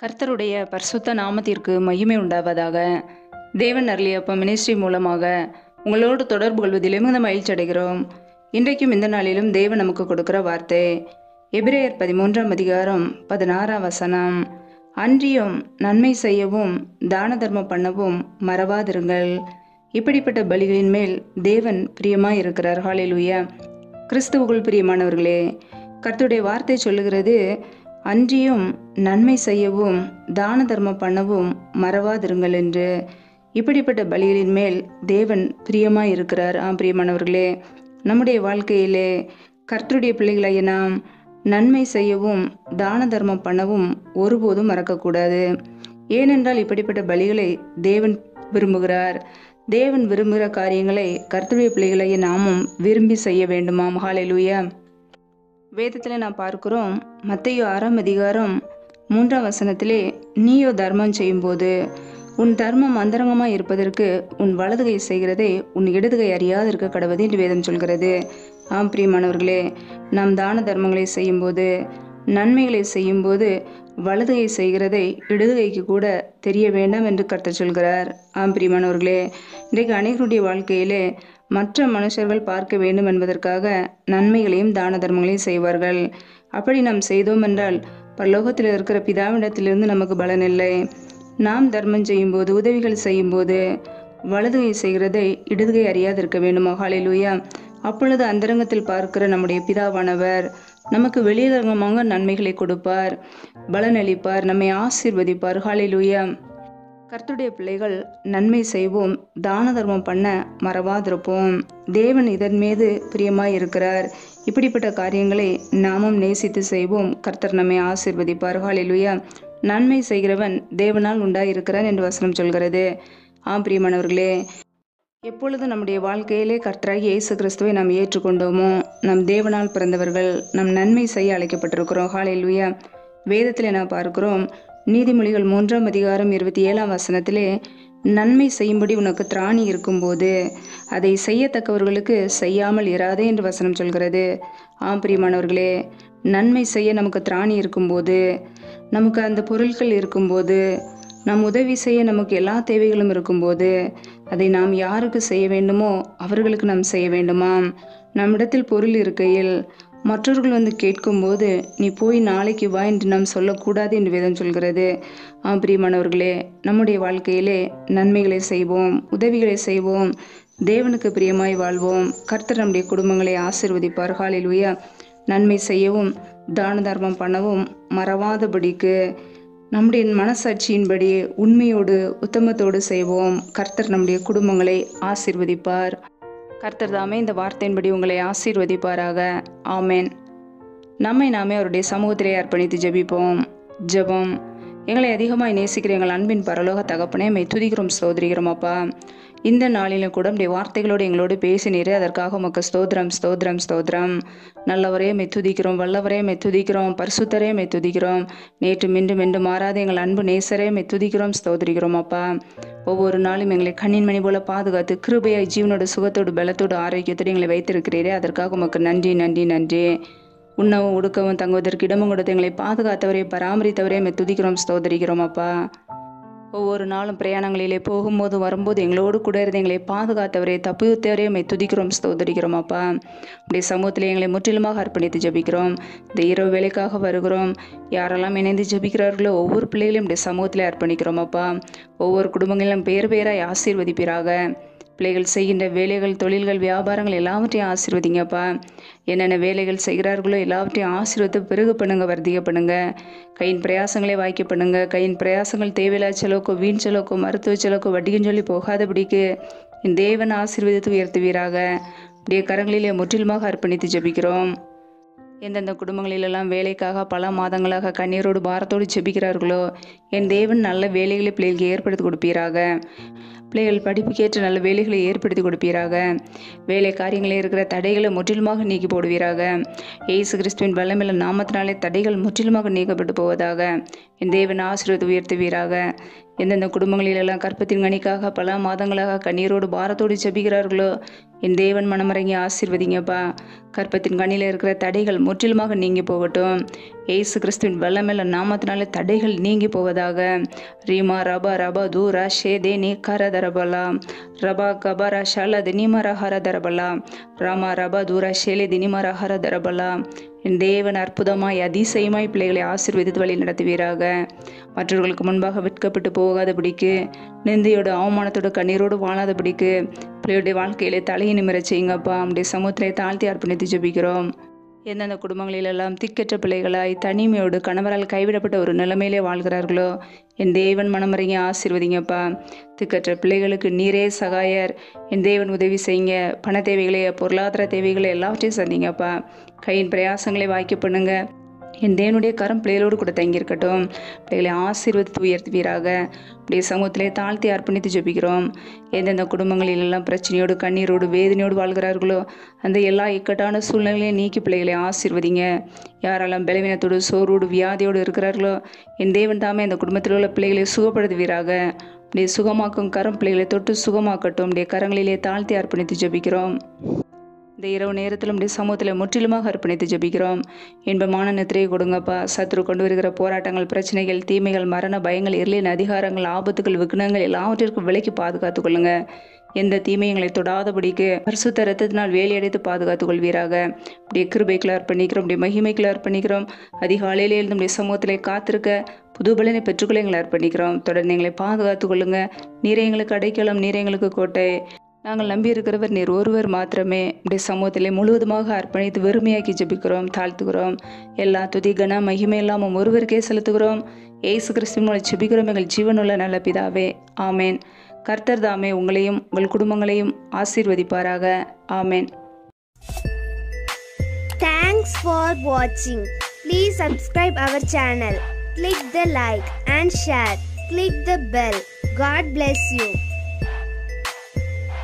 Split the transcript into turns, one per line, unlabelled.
கர்த்தருடைய பரிசுத்த நாமத்திற்கு மகிமை உண்டாவதாக. தேவன் அருளியப்ப மினிஸ்ட்ரி மூலமாக உங்களோடு தொடர்பு கொள்வதில் மிகுந்த மகிழ்ச்சி அடைகிறோம். இன்றைக்கும் இந்த நாளிலும் தேவன் நமக்கு கொடுக்கிற வார்த்தை எபிரேயர் 13ஆம் அதிகாரம் 16ஆம் வசனம். அன்றியும் நன்மை செய்யவும் தான தர்மம் பண்ணவும் மறவாதிருங்கள். இப்படிப்பட்ட பலிகளின் மேல் தேவன் பிரியமாய் இருக்கிறார். ஹல்லேலூயா. கிறிஸ்துவுக்குள் பிரியமானவர்களே, கர்த்தருடைய வார்த்தை சொல்லுகிறது, அன்றியும் நன்மை செய்யவும் தான தர்மம் பண்ணவும் மறவாதிருங்கள் என்று. இப்படிப்பட்ட பலிகளின் மேல் தேவன் பிரியமாய் இருக்கிறார். பிரியமானவர்களே, நம்முடைய வாழ்க்கையிலே கர்த்தருடைய பிள்ளைகளாகிய நாம் நன்மை செய்யவும் தான தர்மம் பண்ணவும் ஒருபோதும் மறக்கக்கூடாது. ஏனென்றால் இப்படிப்பட்ட பலிகளை தேவன் விரும்புகிறார். தேவன் விரும்புகிற காரியங்களை கர்த்தருடைய பிள்ளைகளாகிய நாமும் விரும்பி செய்ய வேண்டுமாம். ஹல்லேலூயா. வேதத்தில் நாம் பார்க்கிறோம், மத்தேயு 6ஆம் அதிகாரம் 3ஆம் வசனத்திலே, நீயோ தர்மம் செய்யும்போது உன் தர்மம் அந்தரங்கமாய் இருப்பதற்கு உன் வலதுகை செய்கிறதை உன் இடதுகை அறியாது இருக்க கடவுது என்று வேதம் சொல்கிறது. பிரியமானவர்களே, நாம் தான தர்மங்களை செய்யும்போது, நன்மைகளை செய்யும்போது வலதுகை செய்கிறதை இடதுகைக்கு கூட தெரிய வேண்டாம் என்று கர்த்தர் சொல்கிறார். பிரியமானவர்களே, இன்றைக்கு அநேகருடைய வாழ்க்கையிலே மற்ற மனுஷர்கள் பார்க்க வேண்டும் என்பதற்காக நன்மைகளையும் தான தர்மங்களையும் செய்வார்கள். அப்படி நாம் செய்தோம் என்றால் பரலோகத்தில் இருக்கிற பிதாவிடத்திலிருந்து நமக்கு பலன் இல்லை. நாம் தர்மம் செய்யும்போது, உதவிகள் செய்யும்போது வலதுகை செய்கிறதை இடதுகை அறியாது இருக்க வேண்டுமா? ஹல்லேலூயா. அப்பொழுது அந்தரங்கத்தில் பார்க்கிற நம்முடைய பிதாவானவர் நமக்கு வெளியரங்கமாக நன்மைகளை கொடுப்பார், பலன் அளிப்பார், நம்மை ஆசீர்வதிப்பார். ஹல்லேலூயா. கர்த்தருடைய பிள்ளைகள் நன்மை செய்வோம், தான தர்மம் பண்ண மறவாதிருப்போம். தேவன் இதன் மீது பிரியமாய் இருக்கிறார். இப்படிப்பட்ட காரியங்களை நாமும் நேசித்து செய்வோம். கர்த்தர் நம்மை ஆசீர்வதிப்பார். ஹல்லேலூயா. நன்மை செய்கிறவன் தேவனால் உண்டாயிருக்கிறான் என்று வசனம் சொல்கிறது. பிரியமானவர்களே, எப்பொழுது நம்முடைய வாழ்க்கையிலே கர்த்தராகிய இயேசு கிறிஸ்துவை நாம் ஏற்றுக்கொண்டோமோ, நம் தேவனால் பிறந்தவர்கள், நம் நன்மை செய்ய அழைக்கப்பட்டிருக்கிறோம். ஹல்லேலூயா. வேதத்திலே நாம் பார்க்கிறோம், நீதிமொழிகள் 3ஆம் அதிகாரம் 27ஆம் வசனத்திலே, நன்மை செய்யும்படி உனக்கு திராணி இருக்கும்போது அதை செய்யத்தக்கவர்களுக்கு செய்யாமல் இராதே என்று வசனம் சொல்கிறது. பிரியமானவர்களே, நன்மை செய்ய நமக்கு திராணி இருக்கும்போது, நமக்கு அந்த பொருட்கள் இருக்கும்போது, நம் உதவி செய்ய நமக்கு எல்லா தேவைகளும் இருக்கும்போது, அதை நாம் யாருக்கு செய்ய வேண்டுமோ அவர்களுக்கு நாம் செய்ய வேண்டுமாம். நம்மிடத்தில் பொருள் இருக்கையில் மற்றவர்கள் வந்து கேட்கும்போது நீ போய் நாளைக்கு வா என்று நாம் சொல்லக்கூடாது என்று வேதம் சொல்கிறது. பிரியமானவர்களே, நம்முடைய வாழ்க்கையிலே நன்மைகளை செய்வோம், உதவிகளை செய்வோம், தேவனுக்கு பிரியமாய் வாழ்வோம். கர்த்தர் நம்முடைய குடும்பங்களை ஆசீர்வதிப்பார். ஹல்லேலூயா. நன்மை செய்யவும் தான தர்மம் பண்ணவும் மறவாதபடிக்கு நம்முடைய மனசாட்சியின்படி உண்மையோடு உத்தமத்தோடு செய்வோம். கர்த்தர் நம்முடைய குடும்பங்களை ஆசீர்வதிப்பார். கர்த்தர் தாமே இந்த வார்த்தையின்படி உங்களை ஆசீர்வதிப்பாராக. ஆமேன். நம்மை நாமே அவருடைய சமூகத்திலே அர்ப்பணித்து ஜெபிப்போம். ஜெபம். எங்களை அதிகமாய் நேசிக்கிற எங்கள் அன்பின் பரலோக தகப்பனே, மெய் துதிக்கிறோம், ஸ்தோத்திரிக்கிறோம் அப்பா. இந்த நாளிலும் கூட உடைய வார்த்தைகளோடு எங்களோடு பேசினீரே, அதற்காக உமக்கு ஸ்தோத்திரம், ஸ்தோத்திரம், ஸ்தோத்திரம். நல்லவரே மெய் துதிக்கிறோம், வல்லவரே மெய் துதிக்கிறோம், பரிசுத்தரே மெய் துதிக்கிறோம், நேற்று மின்று மென்று மாறாத எங்கள் அன்பு நேசரே மெய் துதிக்கிறோம், ஸ்தோத்திரிக்கிறோம் அப்பா. ஒவ்வொரு நாளும் எங்களை கண்ணின் மணி போல பாதுகாத்து கிருபையாய் ஜீவனோட சுகத்தோடு பலத்தோடு ஆரோக்கியத்தோடு எங்களை வைத்திருக்கிறீரே, அதற்காக உமக்கு நன்றி, நன்றி, நன்றி. உண்ணவும் உடுக்கவும் தங்குவதற்கு இடமும் கொடுத்து எங்களை பாதுகாத்தவரே, பராமரித்தவரே மெய் துதிக்கிறோம், ஸ்தோத்திரிக்கிறோம் அப்பா. ஒவ்வொரு நாளும் பிரயாணங்களிலே போகும்போது வரும்போது எங்களோடு கூட இருந்து எங்களை பாதுகாத்தவரே, தப்புவித்தவரே மெய் துதிக்கிறோம், ஸ்தோத்திரிக்கிறோம் அப்பா. உடைய சமூகத்தில் எங்களை முற்றிலுமாக அர்ப்பணித்து ஜெபிக்கிறோம். இந்த இரவு வேலைக்காக வருகிறோம். யாரெல்லாம் இணைந்து ஜெபிக்கிறார்களோ ஒவ்வொரு பிள்ளைகளையும் உடைய சமூகத்திலே அர்ப்பணிக்கிறோம் அப்பா. ஒவ்வொரு குடும்பங்களிலும் பேர் பேராய் ஆசீர்வதிப்பீராக. பிள்ளைகள் செய்கின்ற வேலைகள், தொழில்கள், வியாபாரங்கள் எல்லாவற்றையும் ஆசீர்வதிங்கப்பா. என்னென்ன வேலைகள் செய்கிறார்களோ எல்லாவற்றையும் ஆசீர்வதித்து பெருகு பண்ணுங்க, வர்த்திக பண்ணுங்க. கையின் பிரயாசங்களை வாய்க்க பண்ணுங்க. கையின் பிரயாசங்கள் தேவையில்லா செலவுக்கோ, வீண் செலவுக்கோ, மருத்துவ செலவுக்கோ, வட்டிக்குன்னு சொல்லி போகாதபடிக்கு என் தேவன் ஆசீர்வதித்து உயர்த்துவீராக. உடைய கரங்களிலே முற்றிலுமாக அர்ப்பணித்து ஜெபிக்கிறோம். எந்தெந்த குடும்பங்களிலெல்லாம் வேலைக்காக பல மாதங்களாக கண்ணீரோடு பாரத்தோடு ஜெபிக்கிறார்களோ, என் தேவன் நல்ல வேலைகளை பிள்ளைகளுக்கு ஏற்படுத்தி கொடுப்பீராக. பிள்ளைகள் படிப்புக்கேற்ற நல்ல வேலைகளை ஏற்படுத்தி கொடுப்பீராக. வேலை காரியங்களில் இருக்கிற தடைகளை முற்றிலுமாக நீக்கி போடுவீராக. இயேசு கிறிஸ்துவின் வல்லமையுள்ள நாமத்தினாலே தடைகள் முற்றிலுமாக நீக்கப்பட்டு போவதாக. என் தேவன் ஆசீர்வதித்து உயர்த்துவீராக. எந்தெந்த குடும்பங்களிலெல்லாம் கற்பத்தின் கனிக்காக பல மாதங்களாக கண்ணீரோடு பாரத்தோடு ஜெபிக்கிறார்களோ என் தேவன் மனமிறங்கி ஆசீர்வதிங்கப்பா. கற்பத்தின் கனியில் இருக்கிற தடைகள் முற்றிலுமாக நீங்கி போகட்டும். ஏசு கிறிஸ்துவின் வல்லமையுள்ள நாமத்தினால தடைகள் நீங்கி போவதாக. ரீமா ரபா ரபா தூரா ஷேதே நீ கரதரபலா ரபா கபரா ஷாலா தினிமர ஹரதரபலா ராமா ரபா தூரா ஷேலே தினிமர ஹரதரபலா. என் தேவன் அற்புதமாய் அதிசயமாய் பிள்ளைகளை ஆசீர்வதித்து வழி நடத்துவீராக. மற்றவர்களுக்கு முன்பாக விற்கப்பட்டு போகாதபடிக்கு, நிந்தையோடு அவமானத்தோடு கண்ணீரோடு வாழாதபடிக்கு பிள்ளையுடைய வாழ்க்கையிலே தலையை நிமிரச் செய்யுங்கப்பா. நம்முடைய சமூகத்திலே தாழ்த்தி அர்ப்பணித்து ஜெபிக்கிறோம். எந்தெந்த குடும்பங்களிலெல்லாம் திக்கற்ற பிள்ளைகளாய் தனிமையோடு கணவரால் கைவிடப்பட்ட ஒரு நிலைமையிலே வாழ்கிறார்களோ என் தேவன் மனமிறங்கி ஆசீர்வதிங்கப்பா. திக்கற்ற பிள்ளைகளுக்கு நீரே சகாயர். என் தேவன் உதவி செய்யுங்க. பண தேவைகளை, பொருளாதார தேவைகளை எல்லாவற்றையும் சந்திங்கப்பா. கையின் பிரயாசங்களை வாய்க்க பண்ணுங்க. என் தேவனுடைய கரம் பிள்ளைகளோடு கூட தங்கியிருக்கட்டும். பிள்ளைகளை ஆசீர்வதித்து உயர்த்துவீராக. அப்படியே சமூகத்திலே தாழ்த்தி அர்ப்பணித்து ஜெபிக்கிறோம். எந்தெந்த குடும்பங்களிலெல்லாம் பிரச்சனையோடு கண்ணீரோடு வேதனையோடு வாழ்கிறார்களோ அந்த எல்லா இக்கட்டான சூழ்நிலையும் நீக்கி பிள்ளைகளை ஆசீர்வதிங்க. யாரெல்லாம் பலவீனத்தோடு சோர்வோடு வியாதியோடு இருக்கிறார்களோ என் தேவன் தாமே அந்த குடும்பத்தில் உள்ள பிள்ளைகளை சுகப்படுத்துவீராக. அப்படியே சுகமாக்கும் கரம் பிள்ளைகளை தொட்டு சுகமாக்கட்டும். அப்படியே கரங்களிலே தாழ்த்தி அர்ப்பணித்து ஜெபிக்கிறோம். இந்த இரவு நேரத்தில் நம்முடைய சமூகத்தில் முற்றிலுமாக அர்ப்பணித்து ஜெபிக்கிறோம். இன்பமான நித்திரையை கொடுங்கப்பா. சத்துரு கொண்டு வருகிற போராட்டங்கள், பிரச்சனைகள், தீமைகள், மரண பயங்கள், இருளின் அதிகாரங்கள், ஆபத்துகள், விக்னங்கள் எல்லாவற்றிற்கும் விலைக்கு பாதுகாத்து கொள்ளுங்க. எந்த தீமையங்களை தொடாதபடிக்கு பரிசுத்த இரத்தத்தினால் வேலையடைத்து பாதுகாத்துக் கொள்வீராக. இப்படியே கிருபைக்குள்ள அர்ப்பணிக்கிறோம். இப்படி மகிமைக்குள்ள அர்ப்பணிக்கிறோம். அதிகாலையிலே நம்முடைய சமூகத்திலே காத்திருக்க புது பலனை பெற்றுக்கொள்ள எங்களை அர்ப்பணிக்கிறோம். தொடர்ந்து எங்களை பாதுகாத்து கொள்ளுங்க. நீரை எங்களுக்கு அடைக்கலம், நீரை எங்களுக்கு கோட்டை. நாங்கள் நம்பி இருக்கிறவர் நீர் ஒருவர் மாத்திரமே. இப்படி சமூகத்திலே முழுவதுமாக அர்ப்பணித்து வெறுமையாக்கி ஜெபிக்கிறோம், தாழ்த்துகிறோம். எல்லா துதி கன மகிமை இல்லாமல் ஒருவருக்கே செலுத்துகிறோம். ஏசு கிறிஸ்துவின் மூலம் ஜெபிக்கிறோம் எங்கள் ஜீவனுள்ள நல்ல பிதாவே, ஆமேன். கர்த்தர் தாமே உங்களையும் உங்கள் குடும்பங்களையும் ஆசீர்வதிப்பாராக. ஆமேன்.
Thanks for watching. Please subscribe our channel. Click the like and share. Click the bell. God bless you.